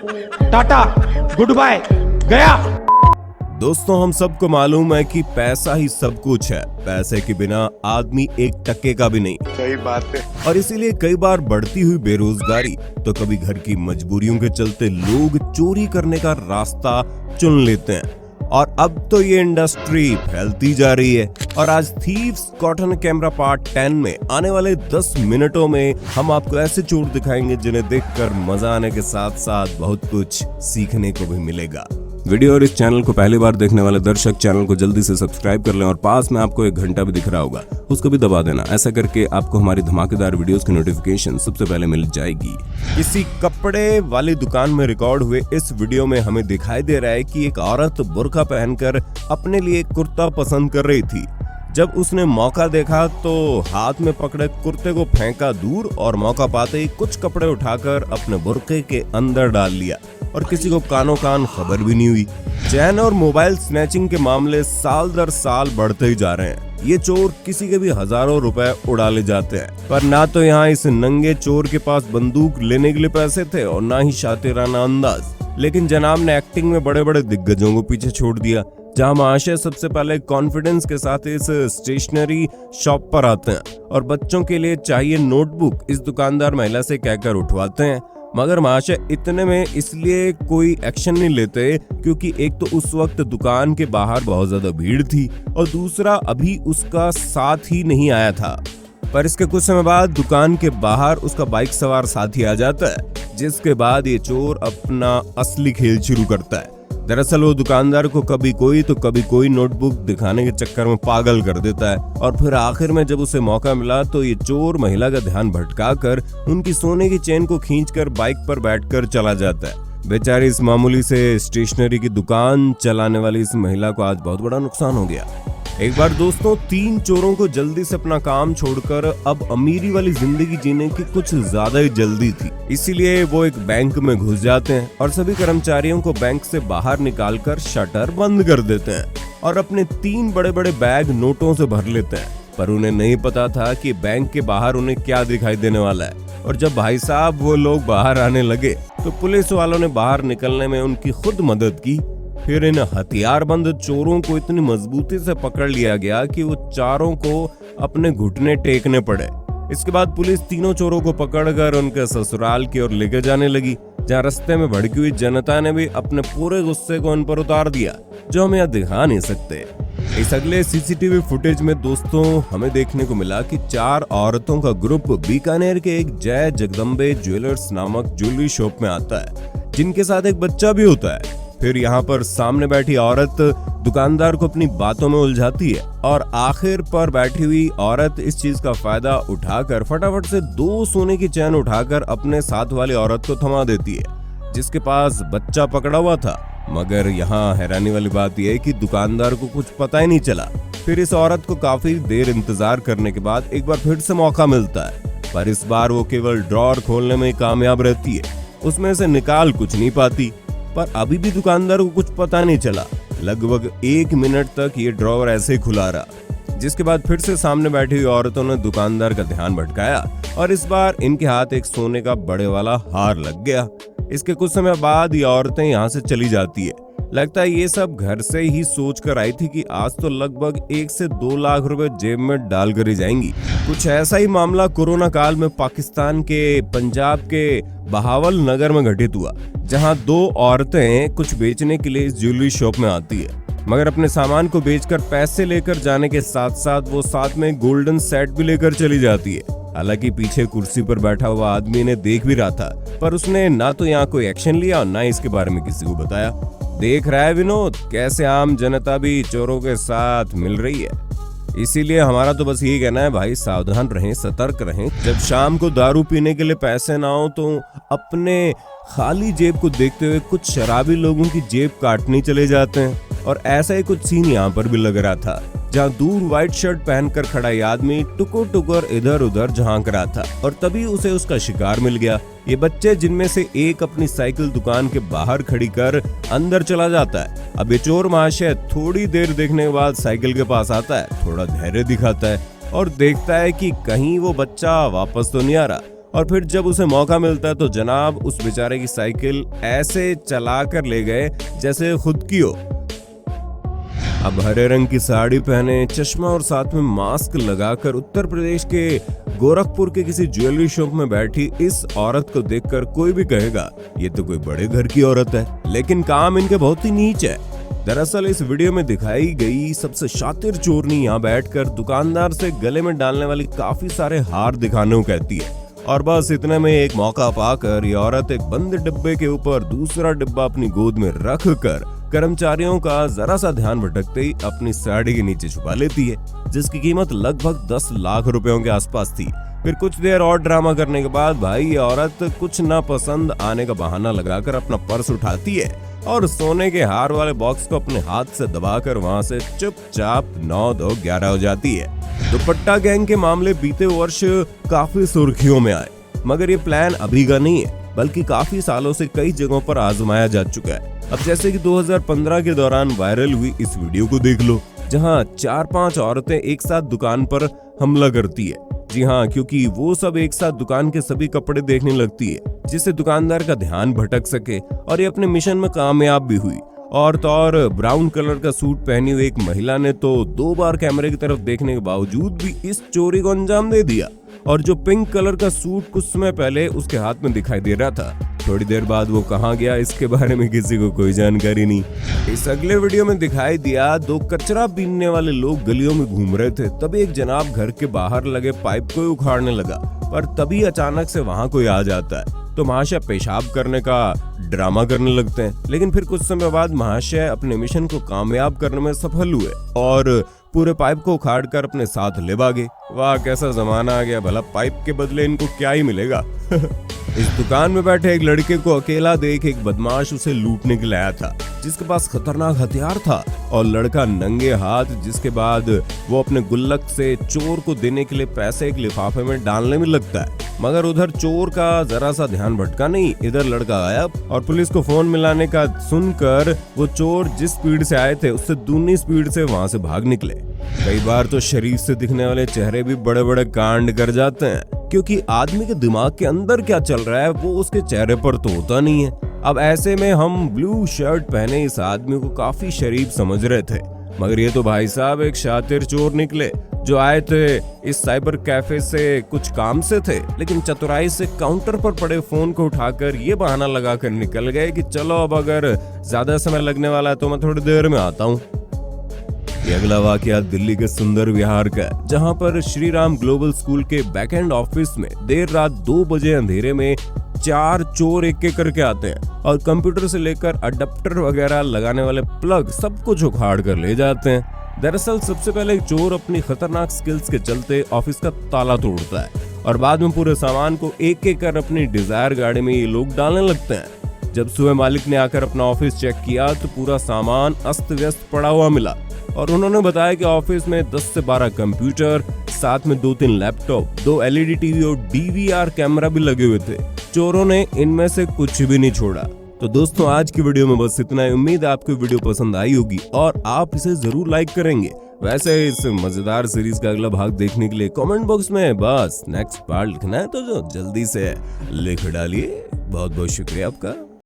Tata good bye गया। दोस्तों, हम सबको मालूम है कि पैसा ही सब कुछ है। पैसे के बिना आदमी एक टके का भी नहीं। सही बात है। और इसीलिए कई बार बढ़ती हुई बेरोजगारी तो कभी घर की मजबूरियों के चलते लोग चोरी करने का रास्ता चुन लेते हैं। और अब तो ये इंडस्ट्री फैलती जा रही है। और आज thieves caught on camera part 10 में आने वाले 10 मिनटों में हम आपको ऐसे चोर दिखाएंगे जिन्हें देखकर मजा आने के साथ साथ बहुत कुछ सीखने को भी मिलेगा। वीडियो और इस चैनल को पहली बार देखने वाले दर्शक चैनल को जल्दी से सब्सक्राइब कर लें और पास में आपको एक घंटा भी दिख रहा होगा, उसको भी दबा देना। ऐसा करके आपको हमारी धमाकेदार वीडियोस की नोटिफिकेशन सबसे पहले मिल जाएगी। किसी कपड़े वाली दुकान में रिकॉर्ड हुए इस वीडियो में हमें दिखाई दे रहा है कि एक औरत बुर्का पहनकर अपने लिए कुर्ता पसंद कर रही थी। जब उसने मौका देखा तो हाथ में पकड़े कुर्ते को फेंका दूर और मौका पाते ही कुछ कपड़े उठाकर अपने बुर्के के अंदर डाल लिया और किसी को कानों कान खबर भी नहीं हुई। चैन और मोबाइल स्नैचिंग के मामले साल दर साल बढ़ते ही जा रहे हैं। ये चोर किसी के भी हजारों रुपए उड़ा ले जाते हैं। पर ना तो यहाँ इस नंगे चोर के पास बंदूक लेने के लिए पैसे थे और ना ही शातिराना अंदाज। लेकिन जनाब ने एक्टिंग में बड़े बड़े दिग्गजों को पीछे छोड़ दिया। जहां महाशय सबसे पहले कॉन्फिडेंस के साथ इस स्टेशनरी शॉप पर आते हैं और बच्चों के लिए चाहिए नोटबुक इस दुकानदार महिला से कहकर उठवाते हैं। मगर महाशय इतने में इसलिए कोई एक्शन नहीं लेते क्योंकि एक तो उस वक्त दुकान के बाहर बहुत ज्यादा भीड़ थी और दूसरा अभी उसका साथ ही नहीं आया था। पर इसके कुछ समय बाद दुकान के बाहर उसका बाइक सवार साथी आ जाता है, जिसके बाद ये चोर अपना असली खेल शुरू करता है। दरअसल वो दुकानदार को कभी कोई नोटबुक दिखाने के चक्कर में पागल कर देता है और फिर आखिर में जब उसे मौका मिला तो ये चोर महिला का ध्यान भटकाकर उनकी सोने की चेन को खींचकर बाइक पर बैठकर चला जाता है। बेचारी इस मामूली से स्टेशनरी की दुकान चलाने वाली इस महिला को आज बहुत बड़ा नुकसान हो गया। एक बार दोस्तों 3 चोरों को जल्दी से अपना काम छोड़कर अब अमीरी वाली जिंदगी जीने की कुछ ज्यादा ही जल्दी थी। इसीलिए वो एक बैंक में घुस जाते हैं और सभी कर्मचारियों को बैंक से बाहर निकालकर शटर बंद कर देते हैं और अपने 3 बड़े बड़े बैग नोटों से भर लेते हैं। पर उन्हें नहीं पता था कि बैंक के बाहर उन्हें क्या दिखाई देने वाला है। और जब भाई साहब वो लोग बाहर आने लगे तो पुलिस वालों ने बाहर निकलने में उनकी खुद मदद की। फिर इन हथियारबंद चोरों को इतनी मजबूती से पकड़ लिया गया कि वो चारों को अपने घुटने टेकने पड़े। इसके बाद पुलिस तीनों चोरों को पकड़कर उनके ससुराल की ओर लेकर जाने लगी, जहाँ रास्ते में भड़की हुई जनता ने भी अपने पूरे गुस्से को उन पर उतार दिया, जो हम यहाँ दिखा नहीं सकते। इस अगले सीसीटीवी फुटेज में दोस्तों हमें देखने को मिला कि 4 औरतों का ग्रुप बीकानेर के एक जय जगदम्बे ज्वेलर्स नामक ज्वेलरी शॉप में आता है, जिनके साथ एक बच्चा भी होता है। फिर यहाँ पर सामने बैठी औरत दुकानदार को अपनी बातों में उलझाती है और आखिर पर बैठी हुई औरत इस चीज का फायदा उठाकर फटाफट से 2 सोने की चैन उठाकर अपने साथ वाली औरत को थमा देती है, जिसके पास बच्चा पकड़ा हुआ था। मगर यहाँ हैरानी वाली बात यह है कि दुकानदार को कुछ पता ही नहीं चला। फिर इस औरत को काफी देर इंतजार करने के बाद एक बार फिर से मौका मिलता है, पर इस बार वो केवल ड्रॉर खोलने में कामयाब रहती है, उसमें से निकाल कुछ नहीं पाती। पर अभी भी दुकानदार को कुछ पता नहीं चला। लगभग 1 मिनट तक ये ड्रॉवर ऐसे ही खुला रहा, जिसके बाद फिर से सामने बैठी हुई औरतों ने दुकानदार का ध्यान भटकाया और इस बार इनके हाथ एक सोने का बड़े वाला हार लग गया। इसके कुछ समय बाद ये औरतें यहाँ से चली जाती है। लगता है ये सब घर से ही सोच कर आई थी कि आज तो लगभग 1 से 2 लाख रुपए जेब में डाल कर ही जाएंगी। कुछ ऐसा ही मामला कोरोना काल में पाकिस्तान के पंजाब के बहावल नगर में घटित हुआ, जहां 2 औरतें कुछ बेचने के लिए इस ज्वेलरी शॉप में आती है, मगर अपने सामान को बेचकर पैसे लेकर जाने के साथ साथ वो साथ में गोल्डन सेट भी लेकर चली जाती है। हालांकि पीछे कुर्सी पर बैठा हुआ आदमी इन्हें देख भी रहा था, पर उसने ना तो यहाँ कोई एक्शन लिया और ना इसके बारे में किसी को बताया। देख रहा है विनोद कैसे आम जनता भी चोरों के साथ मिल रही है। इसीलिए हमारा तो बस यही कहना है भाई, सावधान रहें, सतर्क रहें। जब शाम को दारू पीने के लिए पैसे ना हो तो अपने खाली जेब को देखते हुए कुछ शराबी लोगों की जेब काटने चले जाते हैं। और ऐसा ही कुछ सीन यहाँ पर भी लग रहा था, जहाँ दूर व्हाइट शर्ट पहनकर खड़ा ये आदमी टुकुर टुकुर इधर उधर झांक रहा था और तभी उसे उसका शिकार मिल गया। ये बच्चे जिनमें से एक अपनी साइकिल दुकान के बाहर खड़ी कर अंदर चला जाता है। अब ये चोर महाशय थोड़ी देर देखने के बाद साइकिल के पास आता है, थोड़ा धैर्य दिखाता है और देखता है कि कहीं वो बच्चा वापस तो नहीं आ रहा और फिर जब उसे मौका मिलता है तो जनाब उस बेचारे की साइकिल ऐसे चला कर ले गए जैसे खुद की हो। अब हरे रंग की साड़ी पहने, चश्मा और साथ में मास्क लगाकर उत्तर प्रदेश के गोरखपुर के किसी ज्वेलरी शॉप में बैठी इस औरत को देखकर कोई भी कहेगा ये तो कोई बड़े घर की औरत है, लेकिन काम इनके बहुत ही नीच है। दरअसल इस वीडियो में दिखाई गई सबसे शातिर चोरनी यहाँ बैठकर दुकानदार से गले में डालने वाली काफी सारे हार दिखाने को कहती है, और बस इतने में एक मौका पाकर ये औरत एक बंद डिब्बे के ऊपर दूसरा डिब्बा अपनी गोद में रख कर कर्मचारियों का जरा सा ध्यान भटकते ही अपनी साड़ी के नीचे छुपा लेती है, जिसकी कीमत लगभग 10 लाख रुपयों के आसपास थी। फिर कुछ देर और ड्रामा करने के बाद भाई ये औरत कुछ ना पसंद आने का बहाना लगाकर अपना पर्स उठाती है और सोने के हार वाले बॉक्स को अपने हाथ से दबाकर वहां से चुपचाप 9-2-11 हो जाती है। दुपट्टा गैंग के मामले बीते वर्ष काफी सुर्खियों में आए, मगर ये प्लान अभी का नहीं है बल्कि काफी सालों से कई जगहों पर आजमाया जा चुका है। अब जैसे कि 2015 के दौरान वायरल हुई इस वीडियो को देख लो, जहां 4-5 औरतें एक साथ दुकान पर हमला करती है। जी हाँ, क्योंकि वो सब एक साथ दुकान के सभी कपड़े देखने लगती है, जिससे दुकानदार का ध्यान भटक सके, और ये अपने मिशन में कामयाब भी हुई। और तो और ब्राउन कलर का सूट पहनी हुई एक महिला ने तो 2 बार कैमरे की तरफ देखने के बावजूद भी इस चोरी को अंजाम दे दिया, और जो पिंक कलर का सूट कुछ समय पहले उसके हाथ में दिखाई दे रहा था, थोड़ी देर बाद वो कहाँ गया इसके बारे में किसी को कोई जानकारी नहीं। इस अगले वीडियो में दिखाई दिया 2 कचरा बीनने वाले लोग गलियों में घूम रहे थे, तभी एक जनाब घर के बाहर लगे पाइप को उखाड़ने लगा, पर तभी अचानक से वहाँ कोई आ जाता है तो महाशय पेशाब करने का ड्रामा करने लगते हैं। लेकिन फिर कुछ समय बाद महाशय अपने मिशन को कामयाब करने में सफल हुए और पूरे पाइप को उखाड़ कर अपने साथ ले भागे। वाह कैसा जमाना आ गया, भला पाइप के बदले इनको क्या ही मिलेगा। इस दुकान में बैठे एक लड़के को अकेला देख एक बदमाश उसे लूटने के लिए आया था, जिसके पास खतरनाक हथियार था, और लड़का नंगे हाथ, जिसके बाद वो अपने गुल्लक से चोर को देने के लिए पैसे एक लिफाफे में डालने में लगता है। मगर उधर चोर का जरा सा ध्यान भटका नहीं, इधर लड़का गायब, और पुलिस को फोन मिलाने का सुनकर वो चोर जिस स्पीड से आए थे उससे दूनी स्पीड से वहां से भाग निकले। कई बार तो शरीफ से दिखने वाले चेहरे भी बड़े बड़े कांड कर जाते हैं, क्योंकि आदमी के दिमाग के अंदर क्या चल रहा है वो उसके चेहरे पर तो होता नहीं है। अब ऐसे में हम ब्लू शर्ट पहने इस आदमी को काफी शरीफ समझ रहे थे, मगर ये तो भाई साहब एक शातिर चोर निकले जो आए थे इस साइबर कैफे से कुछ काम से थे, लेकिन चतुराई से काउंटर पर पड़े फोन को उठाकर ये बहाना लगाकर निकल गए कि चलो अब अगर ज्यादा समय लगने वाला है तो मैं थोड़ी देर में आता हूँ। ये अगला वाकया दिल्ली के सुंदर विहार का, जहां पर श्री राम ग्लोबल स्कूल के बैकएंड ऑफिस में देर रात 2 बजे अंधेरे में 4 चोर एक करके आते हैं और कंप्यूटर से लेकर अडेप्टर वगैरह लगाने वाले प्लग सब कुछ उखाड़ कर ले जाते हैं। दरअसल सबसे पहले एक चोर अपनी खतरनाक स्किल्स के चलते ऑफिस का ताला तोड़ता है, और बाद में पूरे सामान को एक एक कर अपनी डिजायर गाड़ी में ये लोग डालने लगते हैं। जब सुबह मालिक ने आकर अपना ऑफिस चेक किया तो पूरा सामान अस्त व्यस्त पड़ा हुआ मिला, और उन्होंने बताया कि ऑफिस में 10 से 12 कंप्यूटर, साथ में 2-3 लैपटॉप, 2 LED टीवी और DVR कैमरा भी लगे हुए थे। चोरों ने इनमें से कुछ भी नहीं छोड़ा। तो दोस्तों आज की वीडियो में बस इतना ही। उम्मीद है आपको वीडियो पसंद आई होगी और आप इसे जरूर लाइक करेंगे। वैसे इस मजेदार सीरीज का अगला भाग देखने के लिए कमेंट बॉक्स में बस नेक्स्ट पार्ट लिखना है तो जो जल्दी से लिख डालिए। बहुत बहुत शुक्रिया आपका।